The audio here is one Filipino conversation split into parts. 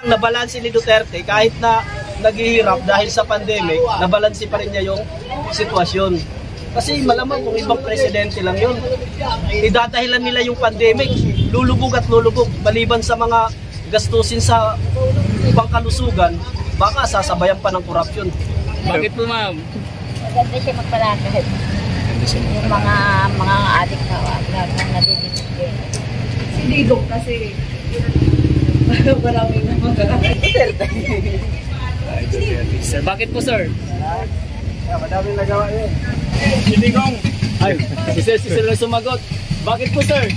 Nabalansi ni Duterte kahit na naghihirap dahil sa pandemic, nabalansi pa rin niya yung sitwasyon. Kasi malamang kung ibang presidente lang yun, idadahilan nila yung pandemic, lulubog at lulubog. Maliban sa mga gastusin sa ibang kalusugan, baka sasabayan pa ng korupsyon. Bakit po, ma'am? Maganda siya magpalakad. Yung mga adik na nadidisiplin. Si Digong kasi maraming magkakaroon. Sir, bakit po, sir? Madaming nagawa yun. Si Digong. Ay, si sir lang sumagot. Bakit po, sir?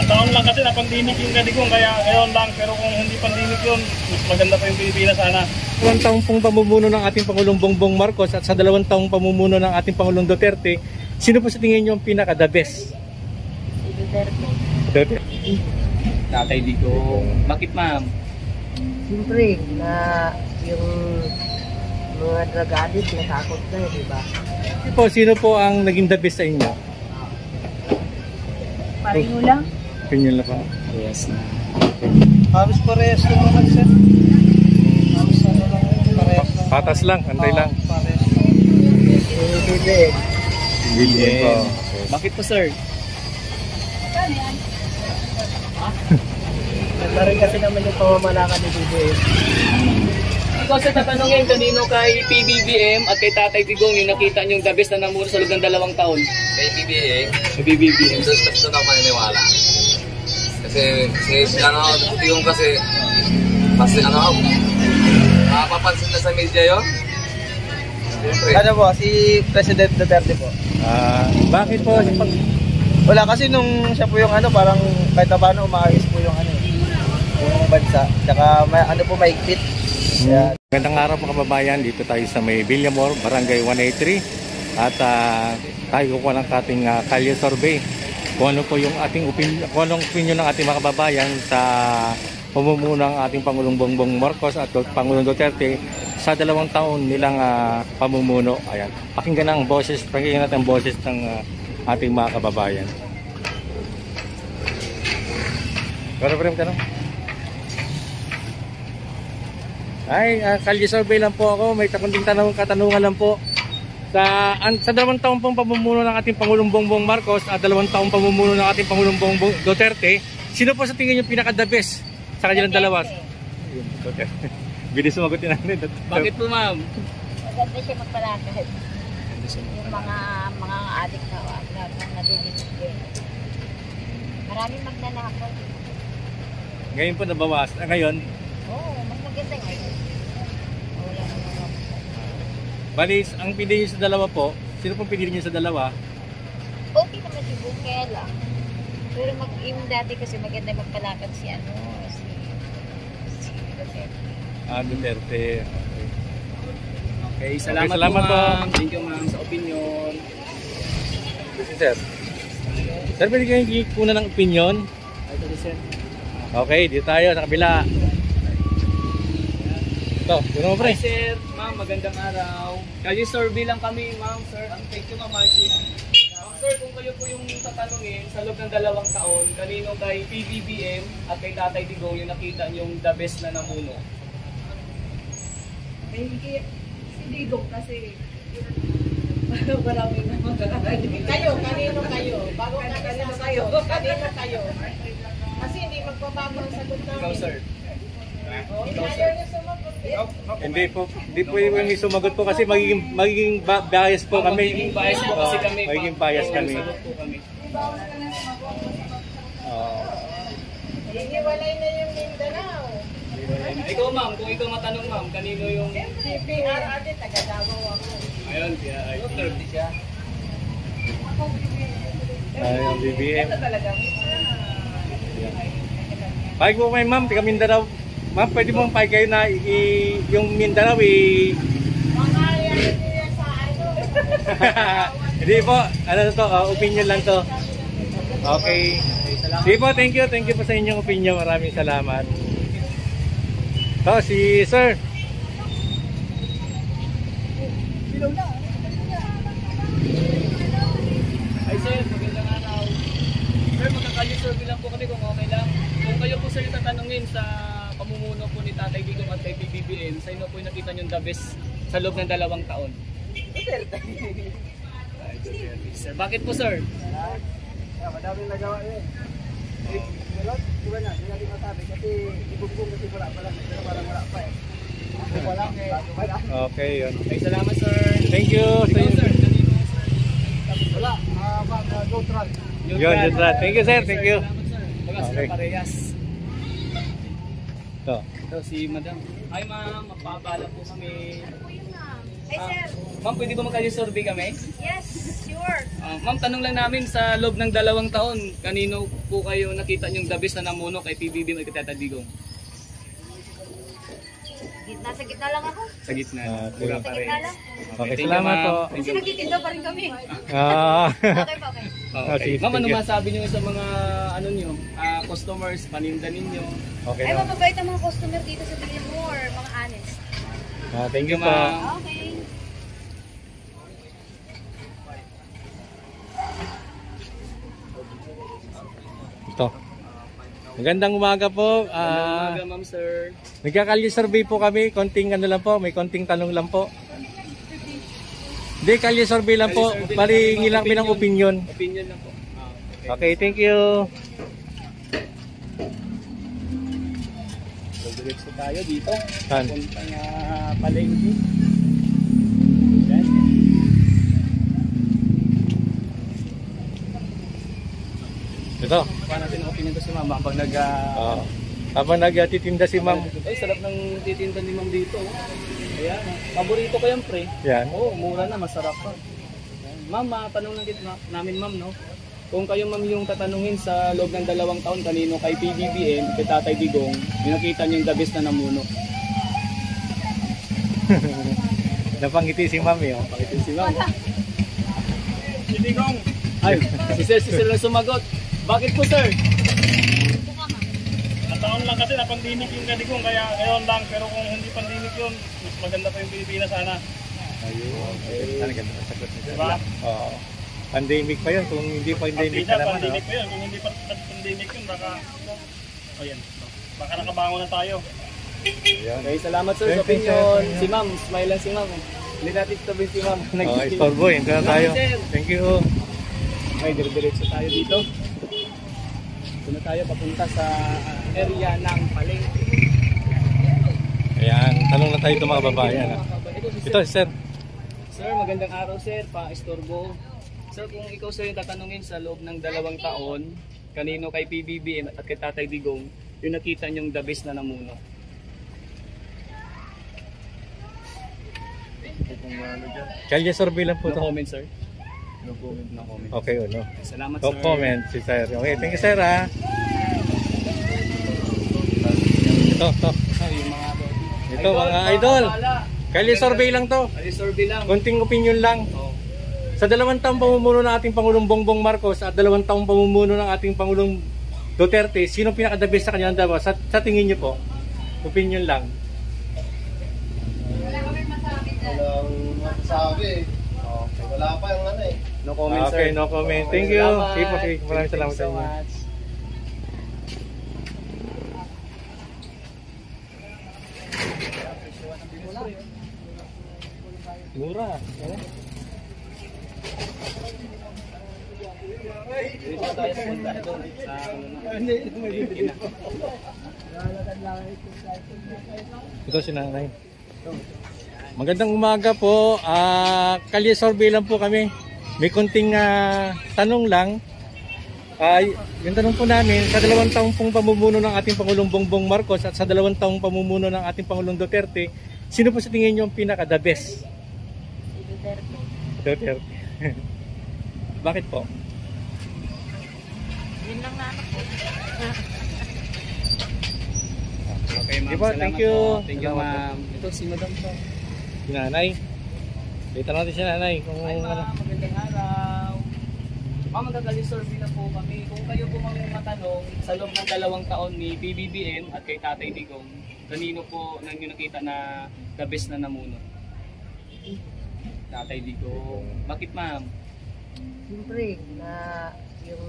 Nataon lang kasi na pandemic yung Digong, kaya ngayon lang. Pero kung hindi pandemic yun, mas maganda pa yung Pilipinas sana. 2 taong pong pamumuno ng ating Pangulong Bongbong Marcos at sa 2 taong pamumuno ng ating Pangulong Duterte, sino po sa tingin niyo ang pinaka-the best? Si Duterte. Duterte. Tatay Digong. Bakit, ma'am? Siyempre, na yung mga drug addict natakot na, di ba? Sino po ang naging the best sa inyo? Pareho lang. Opinion lang po. Yes. Halos parehas yung mga sir. Halos ano lang, parehas lang. Patas lang, antay lang. Parehas. BBM po. Bakit po, sir? Ganda rin kasi naman yung pamamalakad ni BBM. Ikaw sa tatanungin kanino kay PBBM at kay Tatay Digong yung nakita niyong the best na namuro sa loob ng 2 taon? Kay PBA, Sa PBBM. doon ako maniniwala. Kasi yung kasi mapapansin na sa media yun. Ano po, si President Duterte po. Bakit po? Wala kasi nung siya po yung parang kahit na paano umaayos po yung yung bansa. Tsaka ano po maigpit. Yeah. Magandang araw mga kababayan, dito tayo sa may Villamor, Barangay 183 at tayo kukuha ng ating kalye survey kung ano po yung ating kung anong opinion ng ating mga kababayan sa pamumuno ng ating Pangulong Bongbong Marcos at Pangulong Duterte sa 2 taon nilang pamumuno. Ayan, pakinggan natin ang boses ng ating mga kababayan. Ay, kalye survey lang po ako. May kunting katanungan lang po. Sa 2 taong pong pamumuno ng ating Pangulong Bongbong Marcos at 2 taong pamumuno ng ating Pangulong Bongbong Duterte, sino po sa tingin niyo pinaka-the best sa kanilang dalawa? Duterte. Bilis sumagot din natin. Bakit po, ma'am? Maganda siya magpalakad. Yung mga adik na nadidisiplin. Maraming magnanakaw. Ngayon po nabawas. Ngayon, Oo, mas maganda ngayon. Wala naman. balis, ang pili niyo sa 2 po, sino pong pinili niyo sa 2? Okay naman si Bukaya lang. Pero yung dati kasi maganda magpalakad si Duterte. Duterte. Okay, salamat, salamat po, po. ma'am. Thank you, ma'am, sa opinion. Sir. Sir, pwede kayong kuna ng opinion? Sir. Okay, dito tayo sa kabila. Ito, puno mo pre. Hi, sir. Ma'am, magandang araw. Kalye survey lang kami, ma'am, sir. Thank you, ma'am, Margie. Ma'am, sir, kung kayo po yung tatanungin sa loob ng 2 taon, kanino kay PBBM at kay Tatay Digong yung nakita yung the best na namuno? Si Digong kasi maraming magkakaroon. Kanino kayo? Bago kanino kayo? Kanino kayo? Kasi hindi magbabago ang sagot namin. Ikaw, sir. Hindi po yung sumagot po kasi magiging bias po kami. Magiging bias po kasi kami. Magiging bias kami. Sagot po kami. Hiwalay na yung Mindanao. Ikaw, ma'am, kung ikaw matanong, ma'am, kanino yung... PR ate, taga-Davao ako. Ayun, Duterte siya. Ang BBM. Ito talaga. Pahig po kayo ma'am, taga Mindanao. Ma'am, pwede mong pahig kayo na yung Mindanao Mga yan sa Hindi po, ano to, opinion lang to. Okay. Sige po, thank you po sa inyong opinion. Maraming salamat. So, si Sir. Ay, sir, magandang araw. Sir, magkakalye survey lang po kami kung okay lang. So, kung kayo po sir tatanungin sa pamumuno po ni Tatay Digong at kay PBBM, sa inyo po yung nakita nyo the best sa loob ng 2 taon? Sir, bakit po sir? Madaming nagawa yun. Diba na, hindi natin masabi kasi ibugbong kasi wala pa lang. Pero parang wala pa eh. Wala Okay, yun. Okay, salamat sir. Thank you. Ikaw, sir. Kanino, sir? Wala, neutral. Yun, Jutrat. Thank you, sir. Thank you. Salamat sir. Baga sila Okay. parehas. Ito. Ito si madam. Hi ma'am, magpapala po kami. Ay, sir. Ma'am, pwede ba magkali-survey kami? Yes, sure. Ma'am, tanong lang namin sa loob ng 2 taon, kanino po kayo nakita niyong the best na namuno kay PBBM at kay Tatay Digong? Nasa gitna lang ako. Sa gitna. Okay. Pura Sa parehas. gitna lang. Okay, thank you, salamat ma'am. po. Thank Kasi you. nagtitinda pa rin kami. Ah. Okay pa, okay. Okay. sige, Ma'am, ano sige. masabi niyo sa mga niyo, customers, paninda ninyo? Okay Ay, na. mababait ang mga customer dito sa Villamor, mga honest. Thank you po. ma'am. Okay. Ito. Magandang umaga po. Umaga, ma'am, sir. Nagkakalye survey po kami. Konting ano lang po. May konting tanong lang po. Hindi, kalye survey lang po. Kalye survey Bali, lang, ngilang opinion. ng opinion. Opinion lang po. Okay, thank you. Diretso tayo dito. Saan? Puntang palengke. Yan. Ito. Paano natin ang opinion ko si ma'am pag Habang nagtitinda si ma'am. Ay, sarap ng titinda ni ma'am dito. Ayan. Paborito ko yan, pre. Yan. Oo, mura na, masarap pa. Ayan. Ma'am, tanong lang dito namin, ma'am, no? Kung kayo, ma'am, yung tatanungin sa loob ng 2 taon, kanino kay PBBM, kay Tatay Digong, yung nakita niyo yung the best na namuno. Napangiti si ma'am yun. Bakit yun si ma'am? Si Digong. Ay, si sir lang sumagot. Bakit po, sir? Nataon lang kasi na pandemic yung Digong, kaya ngayon lang. Pero kung hindi pandemic yun, mas maganda pa yung Pilipinas sana. Ayun. Ano ganda ang sagot niya. Diba? Oo. Pandemic pa yun. Kung hindi pandemic Pag na naman. pandemic pa yun. Kung hindi pa pandemic yun, baka... O yan. Baka nakabangon na tayo. Ayun. Okay, salamat, sir, sa Thank you, opinion. sir. Si ma'am, smile lang si ma'am. Hindi natin tabi si ma'am. Oh, istorbo. Ito na tayo. Thank you. Okay, dire-diretso tayo dito. Dito na tayo papunta sa area ng palengke. Ayan. Tanong na tayo ito mga babayan. Ito, sir. Sir, magandang araw, sir. Pa-istorbo. Sir, kung ikaw, sir, yung tatanungin sa loob ng 2 taon, kanino kay PBBM at kay Tatay Digong, yung nakita niyong the best na namuno? Kalye survey lang po No ito. comment, sir. No comment, no comment. Okay, no. Salamat, No sir. comment si sir. Okay, thank you, sir, ha. Ito. Ay, yung mga Ito, mga idol. Kalye survey lang to. Kali survey lang. Konting opinion lang. Oh. Sa 2 taong pamumuno ng ating Pangulong Bongbong Marcos at 2 taong pamumuno ng ating Pangulong Duterte, sino pinaka-the best sa kanyang dalawa? Sa tingin niyo po? Opinion lang. Walang masasabi. Wala pa yung ano eh. No comment, sir. Okay, no comment. Thank you. Salamat. Sige po, sige. Maraming salamat Thank sa you so inyo. much. Mura. Dito tayo punta doon sa Ito si nanay. Magandang umaga po. Kalye survey lang po kami. May konting tanong lang. Yung tanong po namin, sa 2 taong pong pamumuno ng ating Pangulong Bongbong Marcos at sa 2 taong pamumuno ng ating Pangulong Duterte, sino po sa tingin nyo ang pinaka-the best? Duterte. Bakit po? Yun lang na ako. Okay, ma'am. Di ba? Salamat Thank you. po. Thank you, Salamat po. ma'am. Ito si Madam po. Si nanay. Kita natin si nanay kung Hi, ano. ma'am. Magandang araw. Ma'am, magkakali-survey na po kami. Kung kayo po mga matanong sa loob ng 2 taon ni PBBM at kay Tatay Digong, kanino po nang yung nakita na the best na namuno? Tatay Digong. Bakit, ma'am? Siyempre, na yung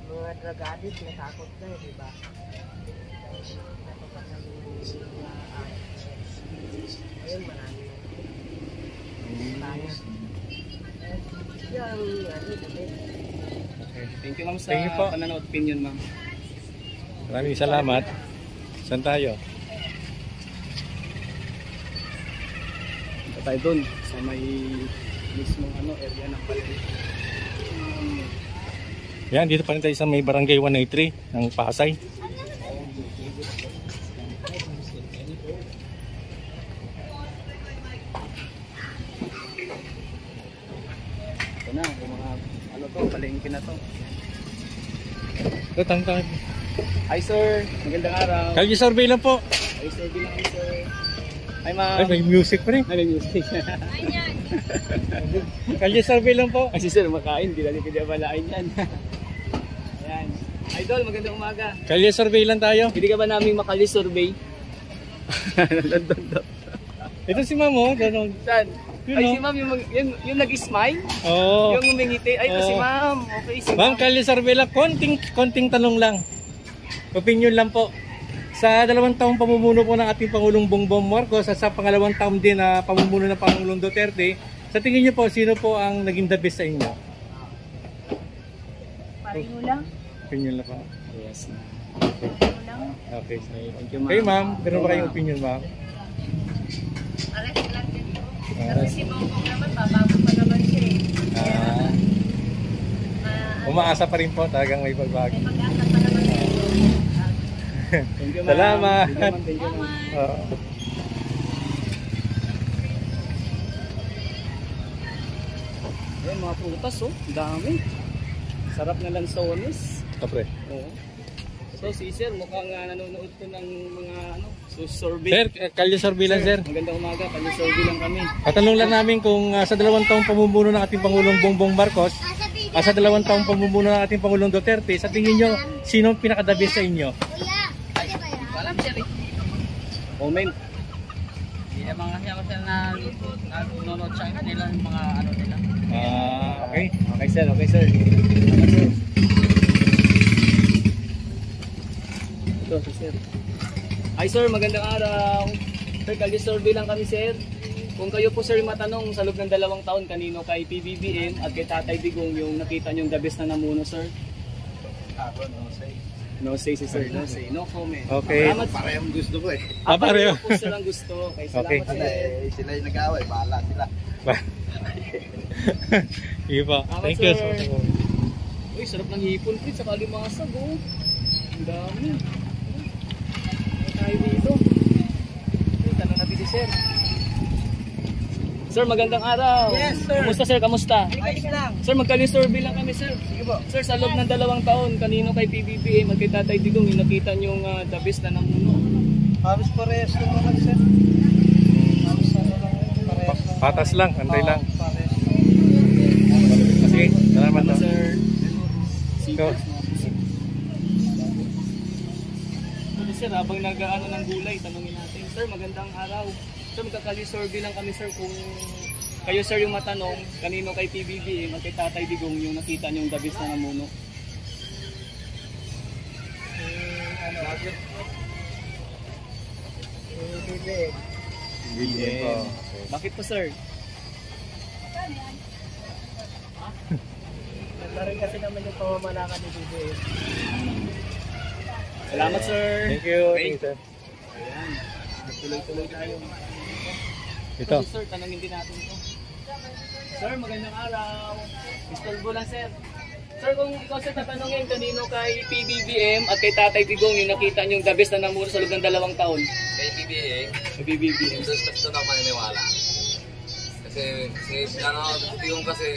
mga drug addict natakot na, di ba? Ayun, marami na. Kaya. Yan, sabi. Okay. Thank you ma'am sa Thank you po. pananood opinion ma'am. Maraming salamat. Saan tayo? Punta tayo dun sa may mismong area ng palengke. Yan, dito pa rin tayo sa may barangay 183 ng Pasay. Ito na, yung mga palengke na to. Ito, tangtang. Hi sir, magandang araw. Kalye survey lang po. Hi sir, bilang kami sir. Hi ma'am. Ay, may music pa rin. Ay, may music. Kalye survey lang po. Ay si sir, makain, di lang kaya malain yan. Ayan. Idol, magandang umaga. Kalye survey lang tayo. Hindi ka ba namin makali-survey? Ito si Ma'am, oh. Ganun. Saan? Yun, Ay oh. si ma'am, yung nag-smile? Oo. Yung umingiti? Ay, ito Oo. si ma'am. Okay, si Ma'am, kalye survey lang. Konting tanong lang. Opinion lang po. Sa 2 taong pamumuno po ng ating Pangulong Bongbong Marcos at sa pangalawang taon din na pamumuno ng Pangulong Duterte, sa tingin niyo po, sino po ang naging the best sa inyo? Pareho lang. Opinion lang po. Yes. Pareho lang. Okay. Thank you ma'am. Kayo ma'am, meron ba kayong opinion ma'am? Pareho lang din po. Kasi si Bongbong naman, babago pa naman siya eh. Umaasa pa rin po, talagang may pagbago. May pag-asa pa naman siya. Thank you ma'am. Salamat. Thank you ma'am. Thank you ma'am. Oo. Ayan, mga prutas oh. Ang dami. Sarap na lansones. Kapre. Oo. So si sir, mukhang nanonood ko ng mga survey. Sir, kalye survey lang sir. Magandang umaga, kami-survey lang kami. Patanong lang namin kung sa 2 taong pamumuno ng ating Pangulong Bongbong Marcos, sa 2 taong pamumuno ng ating Pangulong Duterte, sa tingin nyo, sino ang pinaka-the best sa inyo? Walang sir eh. Comment. Hindi na mga siya kasi nanonood sa kanila yung mga ano nila. Okay. Okay sir, okay sir. Salamat sir. Ito si sir. Hi sir, magandang araw. Sir, kali-survey lang kami sir. Kung kayo po sir matanong sa loob ng 2 taon kanino kay PBBM at kay Tatay Digong yung nakita niyong the best na namuno sir? No say si sir, no say, no comment. Okay. Salamat. Parehong gusto ko eh. Pareho po silang gusto. Okay, salamat Okay. sir. Sila yung nag-away, bahala sila. Sige po. Salamat, Thank you. sir. Uy, sarap ng hipon po sa kalimasag oh. Ang dami. Ano tayo dito? Uy, tanong natin si sir. Sir, magandang araw. Yes, sir. Kamusta sir? Kamusta? Ayos lang. Sir, magkali-survey lang kami sir. Sige po. Sir, sa loob ng 2 taon, kanino kay PBBM at kay Tatay Digong yung nakita niyong the best na namuno? Halos parehas lang naman sir. Halos ano lang yun, parehas lang. Patas lang, antay lang. Parehas. Sige, salamat Ano po. sir? Ito. Ano sir, habang nag-ano ng gulay, tanongin natin. Sir, magandang araw. Sir, magkakali-survey lang kami sir kung kayo sir yung matanong kanino kay PBBM at kay Tatay Digong yung nakita niyong the best na namuno. BBM. Bakit po sir? Ganda rin kasi naman yung pamamalakan ni BBM. Salamat sir. Thank you. Okay. Thank you, sir. Ayan. Tuloy-tuloy tayo. Ito. So, sir, tanongin din natin ito. Sir, magandang araw. Istorbo lang, sir. Sir, kung ikaw sir tatanungin kanino kay PBBM at kay Tatay Digong yung nakita niyong the best na namuno sa loob ng 2 taon? Kay PBA, Kay PBBM. gusto na ako maniniwala. Kasi yung kasi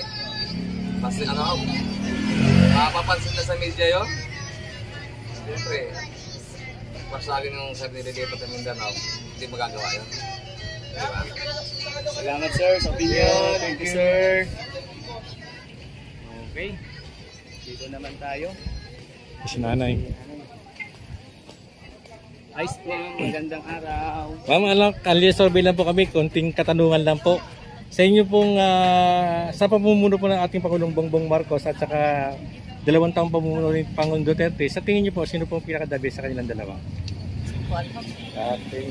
mapapansin na sa media yun. Siyempre, mas sa akin yung sa nilagay pa sa Mindanao, hindi magagawa yun. Diba? Salamat sir sa opinion. Thank you sir. Okay. Dito naman tayo. Si nanay. Ice ma'am, magandang araw. Ma'am, kalye survey lang po kami. Konting katanungan lang po. Sa inyo pong, sa pamumuno po ng ating Pangulong Bongbong Marcos at saka 2 taong pamumuno ni Pangulong Duterte, sa tingin niyo po, sino po ang pinaka-the best sa kanilang dalawa? Okay.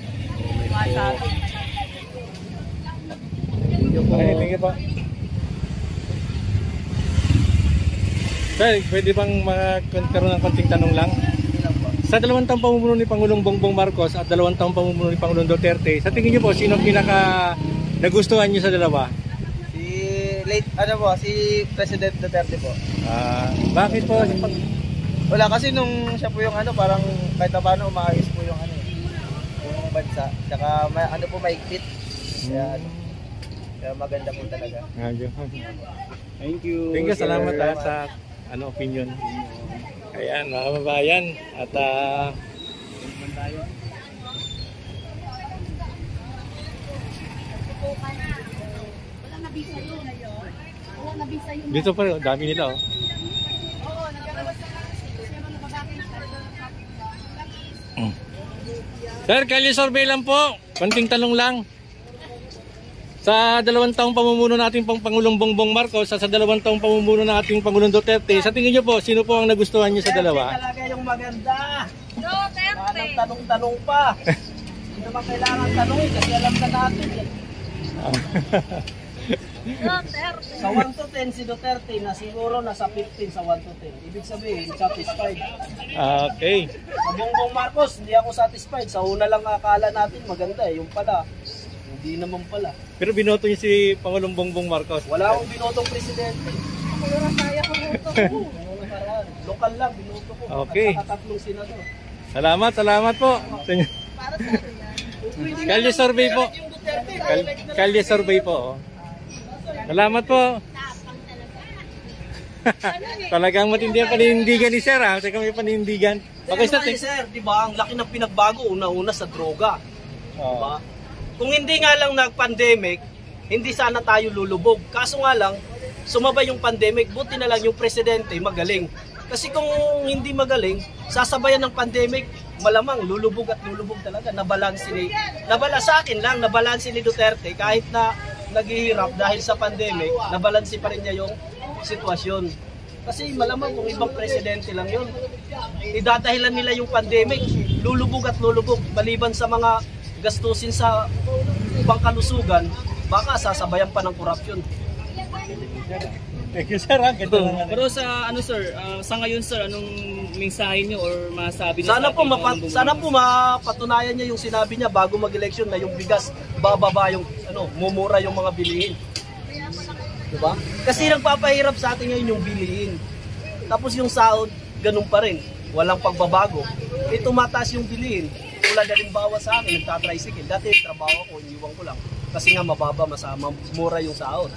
Okay, thank you po. Sir, pwede bang magkaroon ng konting tanong lang? Sa 2 taong pamumuno ni Pangulong Bongbong Marcos at 2 taong pamumuno ni Pangulong Duterte, sa tingin niyo po, sino ang pinaka nagustuhan niyo sa dalawa? Si President Duterte po. Bakit po? Wala kasi nung siya po yung parang kahit paano umaayos po yung yung bansa. Tsaka maigpit. Kaya maganda po talaga. Thank you. Thank you, salamat sa opinion. Ayan, mga kababayan. At dito pa rin, dami nila. Sir, kalye survey lang po. Konting tanong lang. Sa 2 taong pamumuno natin Pangulong Bongbong Marcos at sa 2 taong pamumuno ng ating Pangulong Duterte, sa tingin niyo po, sino po ang nagustuhan niyo sa dalawa? Talaga yung maganda. Duterte! Tanong-tanong pa. Hindi naman kailangan tanongin kasi alam na natin. Duterte! Sa 1 to 10 si Duterte na siguro nasa 15 sa 1 to 10. Ibig sabihin, satisfied. Okay. Sa Bongbong Marcos, hindi ako satisfied. Sa una lang akala natin maganda yung pala. Hindi naman pala. Pero binoto niyo si Pangulong Bongbong Marcos. Wala akong binotong presidente. Wala kaya ko binoto. Lokal lang, binoto ko. Okay. At sa 3 senador. Salamat po. Kalye survey po. Kalye survey po. Salamat po. Talagang matindi ang panindigan ni Sir. Kasi kami panindigan. Okay, sir, di ba? Ang laki ng pinagbago una-una sa droga. Diba? Kung hindi nga lang nag-pandemic, hindi sana tayo lulubog. Kaso nga lang, sumabay yung pandemic, buti na lang yung presidente magaling. Kasi kung hindi magaling, sasabayan ng pandemic, malamang lulubog at lulubog talaga. Nabalansin ni Duterte kahit na naghihirap dahil sa pandemic, nabalansin pa rin niya yung sitwasyon. Kasi malamang kung ibang presidente lang yun, idadahilan nila yung pandemic, lulubog at lulubog, maliban sa mga gastusin sa pangkalusugan, baka sasabayan pa ng korupsyon. Thank you, sir. Pero sa sir, sa ngayon sir, anong mensahe niyo or masabi niyo? Sana po mapatunayan niya yung sinabi niya bago mag-election na yung bigas bababa, yung mumura yung mga bilihin. Diba? Kasi nagpapahirap sa atin ngayon yung bilihin. Tapos yung sahod, ganun pa rin. Walang pagbabago. Tumataas yung bilihin. Tulad halimbawa sa akin, nagtatricycle. Dati trabaho ko, iniwan ko lang. Kasi nga mababa, mura yung sahod.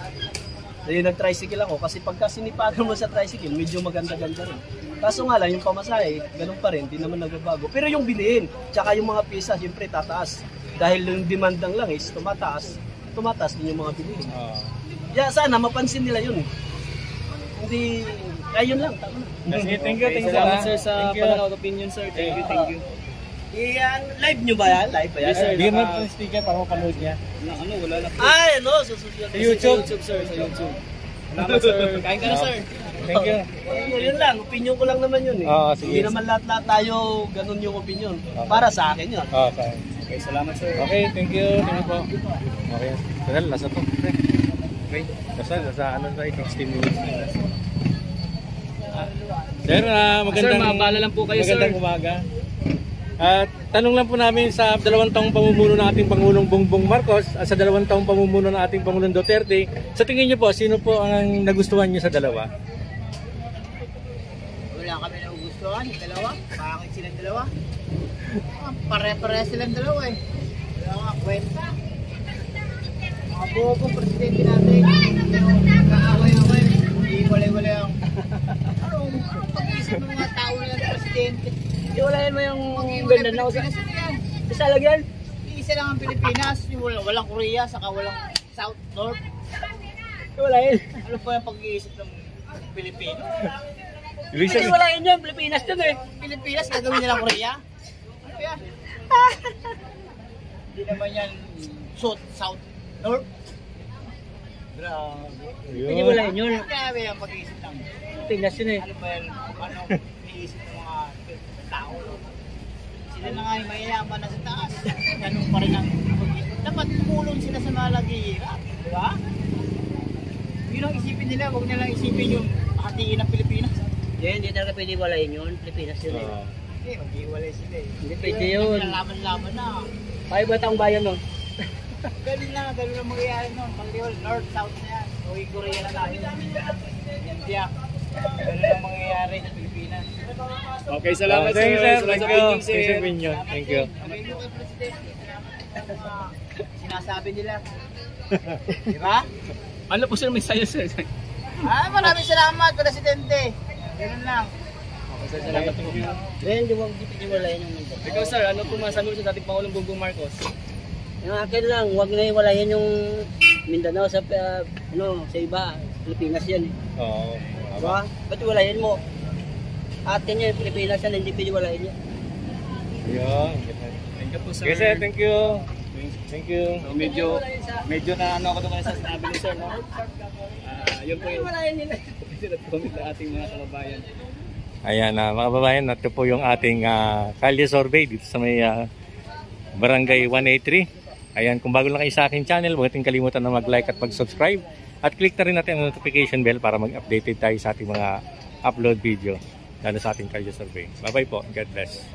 Dahil nag-tricycle ako kasi pagka sinipagan mo sa tricycle, medyo maganda-ganda rin. Kaso nga lang, yung pamasahe, ganun pa rin, di naman nagbabago. Pero yung bilihin, tsaka yung mga pisa, siyempre tataas. Dahil yung demand lang is tumataas din yung mga bilihin. Sana mapansin nila yun. Hindi, ayun lang. Thank you. Salamat sir sa pananaw opinion sir. Thank you. Live nyo ba yan? Live ba yan? Yes, sir. Bigyan mo ng sticker para mapanood niya. Wala na po. Sa YouTube sir, sa YouTube. Salamat sir. Kain ka na sir. Thank you. Yun lang, opinion ko lang naman yun eh. Sige. Hindi naman lahat tayo ganun yung opinion. Para sa akin yun. Okay, salamat sir. Okay, thank you. Thank you po. Okay. Kasal, nasa to. Okay. Kasal, nasa tayo, 16 minutes. Sir, magandang, sir, maabala lang po kayo sir. Magandang umaga. At tanong lang po namin sa 2 taong pamumuno ng ating Pangulong Bongbong Marcos at sa 2 taong pamumuno ng ating Pangulong Duterte, sa tingin niyo po, sino po ang nagustuhan niyo sa dalawa? Wala kami nagugustuhan, yung dalawa. Bakit silang dalawa? Pare-pare silang dalawa eh. Wala nga kwenta. Mga bobo presidente natin. Nag-aaway-away. Hindi wala-wala ang pag-iisip ng mga tao na presidente. Iwalayan mo yung Mindanao sa isa lang yan. Isa lang ang Pilipinas, yung walang Korea, saka walang South, North. Iwalayan. Ano po yung pag-iisip ng Pilipino? Hindi iwalayan yan, Pilipinas dun eh. Pilipinas, gagawin nilang Korea? Ano yan? Hindi naman yan South, North. Hindi wala yun. Grabe ang pag-iisip ng Pinas yun eh. ano ba yan, ano iniisip ng mga tao. Sila na nga yung mayayaman na sa taas. Ganun pa rin ang dapat tumulong sila sa mga naghihirap. Di ba? Yun ang isipin nila, huwag nilang isipin yung hatiin ng Pilipinas. Hindi talaga pwede walayin yun. Pilipinas yun eh. Hindi, maghiwalay sila eh. Hindi pwede yun. Laman-laman na. Tayo ba taong bayan no? Ganun na mangyayari nun. Pag-North, North, South na yan. Uy, Korea na namin. India. Ganun ang mangyayari sa Pilipinas. Okay, salamat Thank you, sir. Salamat Thank sa you. meeting, sir. Thank you, Pinyo. Thank you. Sabi mo kay Presidente, salamat sa mga sinasabi nila. Di ba? Ano po sir, may sayo sir? Maraming salamat, Presidente. Ganun lang. Sir, salamat po. Hindi wag di walayin yung mundo. Ikaw sir, ano po masabi mo sa dating Pangulong Bongbong Marcos? Yung akin lang, wag na iwalayin yung Mindanao sa sa iba. Pilipinas yan eh. Oo. Diba? Ba't iwalayin mo? Atin yan, Pilipinas yan, hindi pwede walayin yan. Yun. Thank you po sir. Okay, sir. Thank you. Thank you. So, medyo na ano ako doon sa sinabi ni sir, no? Yun po yung comment ng ating mga kababayan. Ayan, mga kababayan, ito po yung ating kalye survey dito sa may Barangay 183. Ayan, kung bago lang kayo sa aking channel, huwag natin kalimutan na mag-like at mag-subscribe. At click na rin natin ang notification bell para mag-updated tayo sa ating mga upload video, lalo sa ating kalye survey. Bye-bye po. God bless.